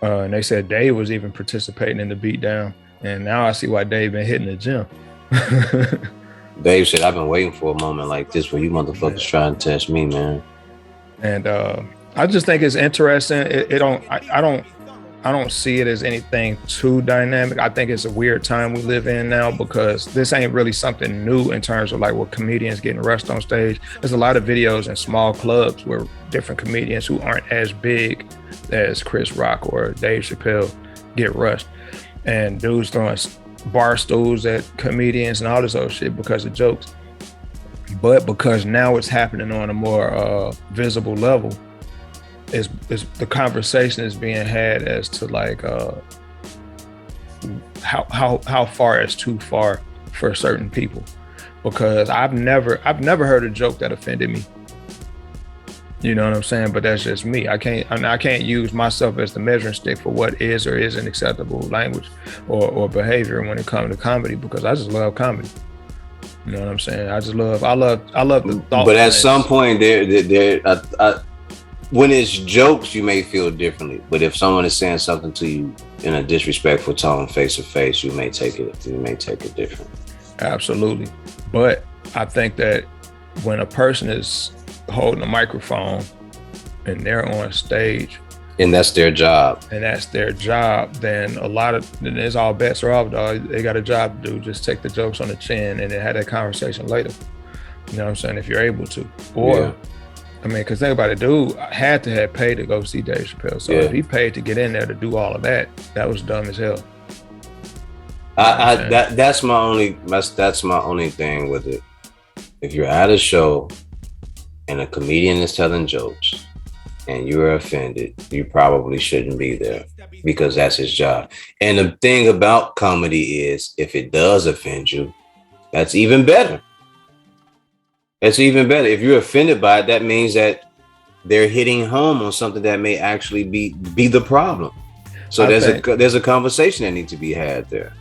And they said Dave was even participating in the beatdown. And now I see why Dave been hitting the gym. Dave said, I've been waiting for a moment like this where you motherfuckers try and test me, man. And I just think it's interesting. I don't see it as anything too dynamic. I think it's a weird time we live in now because this ain't really something new in terms of like what comedians getting rushed on stage. There's a lot of videos in small clubs where different comedians who aren't as big as Chris Rock or Dave Chappelle get rushed. And dudes throwing bar stools at comedians and all this other shit because of jokes. But because now it's happening on a more visible level, is the conversation is being had as to like how far is too far for certain people, because I've never heard a joke that offended me. You know what I'm saying? But that's just me. I can't use myself as the measuring stick for what is or isn't acceptable language or behavior when it comes to comedy, because I just love comedy. You know what I'm saying? I love the thought. But at some point, when it's jokes, you may feel differently. But if someone is saying something to you in a disrespectful tone, face to face, you may take it different. Absolutely. But I think that when a person is holding a microphone and they're on stage, and that's their job, then it's all bets are off, dog. They got a job to do. Just take the jokes on the chin and then have that conversation later. You know what I'm saying? If you're able to. Or yeah. I mean, because think about it, dude had to have paid to go see Dave Chappelle. So if he paid to get in there to do all of that, that was dumb as hell. That's my only thing with it. If you're at a show and a comedian is telling jokes and you're offended, you probably shouldn't be there, because that's his job. And the thing about comedy is, if it does offend you, that's even better. It's even better. If you're offended by it, that means that they're hitting home on something that may actually be the problem. So there's a conversation that needs to be had there.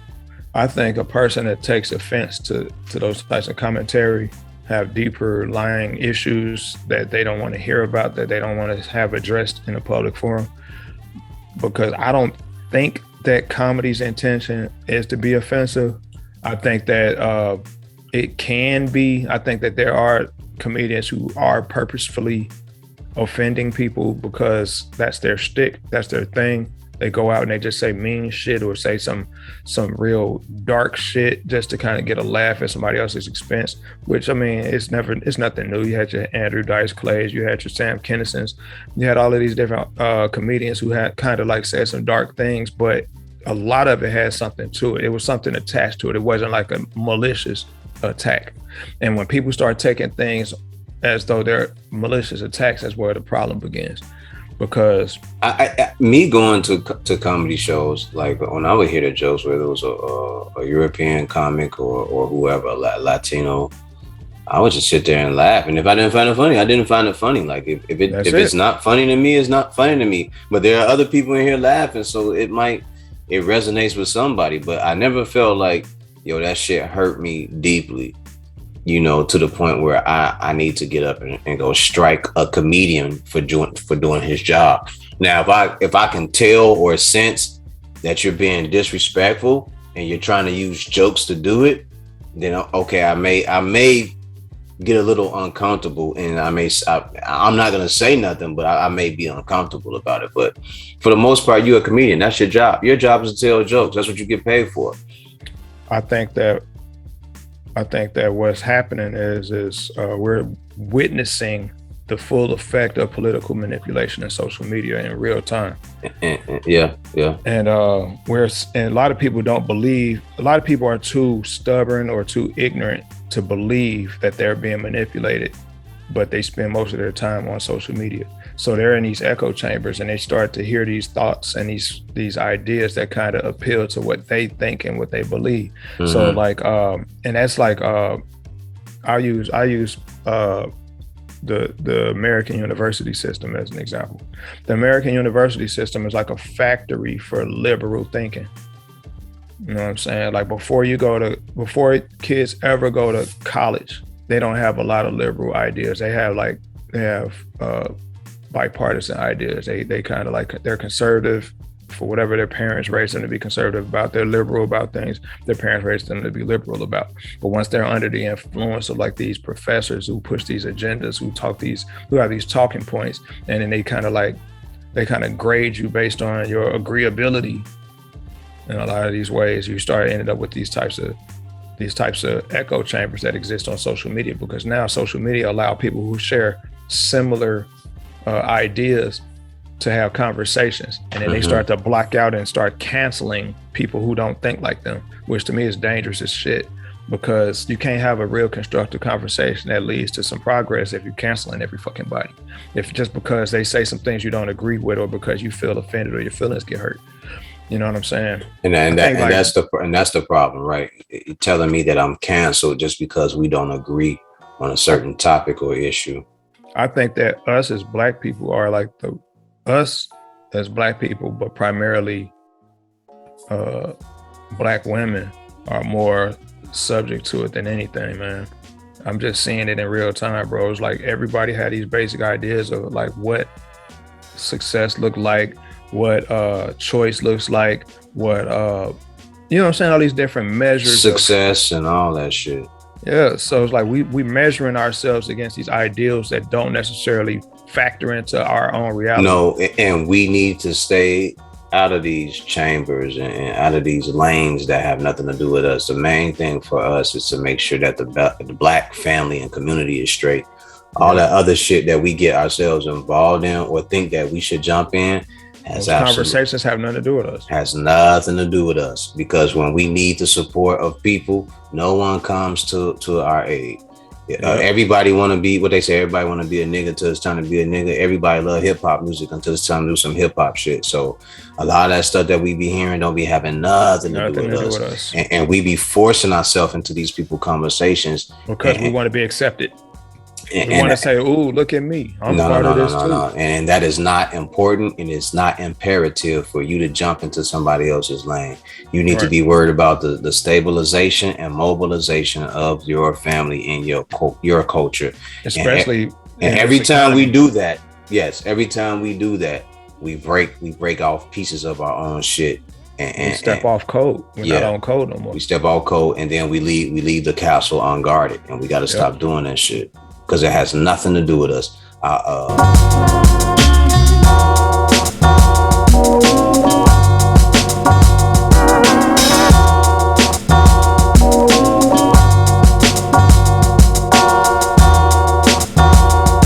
I think a person that takes offense to those types of commentary have deeper lying issues that they don't want to hear about, that they don't want to have addressed in a public forum. Because I don't think that comedy's intention is to be offensive. I think that it can be. I think that there are comedians who are purposefully offending people because that's their shtick, that's their thing. They go out and they just say mean shit or say some real dark shit just to kind of get a laugh at somebody else's expense, which, I mean, it's nothing new. You had your Andrew Dice Clays, you had your Sam Kinnisons, you had all of these different comedians who had kind of like said some dark things, but a lot of it had something to it. It was something attached to it. It wasn't like a malicious attack. And when people start taking things as though they're malicious attacks, that's where the problem begins. Because me going to comedy shows, like when I would hear the jokes, whether it was a European comic or whoever, Latino, I would just sit there and laugh. And if I didn't find it funny, I didn't find it funny. Like if it's not funny to me, it's not funny to me. But there are other people in here laughing, so it resonates with somebody. But I never felt like, yo, that shit hurt me deeply, you know, to the point where I need to get up and go strike a comedian for doing his job. Now, if I can tell or sense that you're being disrespectful and you're trying to use jokes to do it, then okay, I may get a little uncomfortable, and I'm not gonna say nothing, but I may be uncomfortable about it. But for the most part, you're a comedian. That's your job. Your job is to tell jokes. That's what you get paid for. I think that what's happening is we're witnessing the full effect of political manipulation and social media in real time. Yeah. And a lot of people don't believe. A lot of people are too stubborn or too ignorant to believe that they're being manipulated, but they spend most of their time on social media. So they're in these echo chambers and they start to hear these thoughts and these ideas that kind of appeal to what they think and what they believe. Mm-hmm. So like, and that's like, I use the American university system as an example. The American university system is like a factory for liberal thinking. You know what I'm saying? Like before kids ever go to college, they don't have a lot of liberal ideas. They have bipartisan ideas. They kind of like, they're conservative for whatever their parents raised them to be conservative about. They're liberal about things their parents raised them to be liberal about. But once they're under the influence of like these professors who push these agendas, who have these talking points, and then they kind of grade you based on your agreeability in a lot of these ways, you start ending up with these types of echo chambers that exist on social media, because now social media allow people who share similar ideas to have conversations, and then they start to block out and start canceling people who don't think like them, which to me is dangerous as shit, because you can't have a real constructive conversation that leads to some progress if you're canceling every fucking body. If just because they say some things you don't agree with, or because you feel offended or your feelings get hurt. You know what I'm saying? And that's the problem, right? You're telling me that I'm canceled just because we don't agree on a certain topic or issue. I think that us as Black people are like us as Black people, but primarily Black women are more subject to it than anything, man. I'm just seeing it in real time, bro. It's like everybody had these basic ideas of like what success looked like, what choice looks like, what you know what I'm saying, all these different measures, success and all that shit. Yeah, so it's like we measuring ourselves against these ideals that don't necessarily factor into our own reality. No, and we need to stay out of these chambers and out of these lanes that have nothing to do with us. The main thing for us is to make sure that the Black family and community is straight. All that other shit that we get ourselves involved in or think that we should jump in, those conversations have nothing to do with us. Has nothing to do with us, because when we need the support of people, no one comes to our aid. Everybody want to be what they say. Everybody want to be a nigga until it's time to be a nigga. Everybody love hip hop music until it's time to do some hip hop shit. So a lot of that stuff that we be hearing don't be having nothing to do with us. And we be forcing ourselves into these people conversations because we want to be accepted. We want to say, "Ooh, look at me! I'm part of this too." No. And that is not important, and it's not imperative for you to jump into somebody else's lane. You need to be worried about the stabilization and mobilization of your family and your culture. Especially, and every time we do that, we break off pieces of our own shit. And we step off code. We're not on code no more. We step off code, and then we leave the castle unguarded, and we got to stop doing that shit. Because it has nothing to do with us.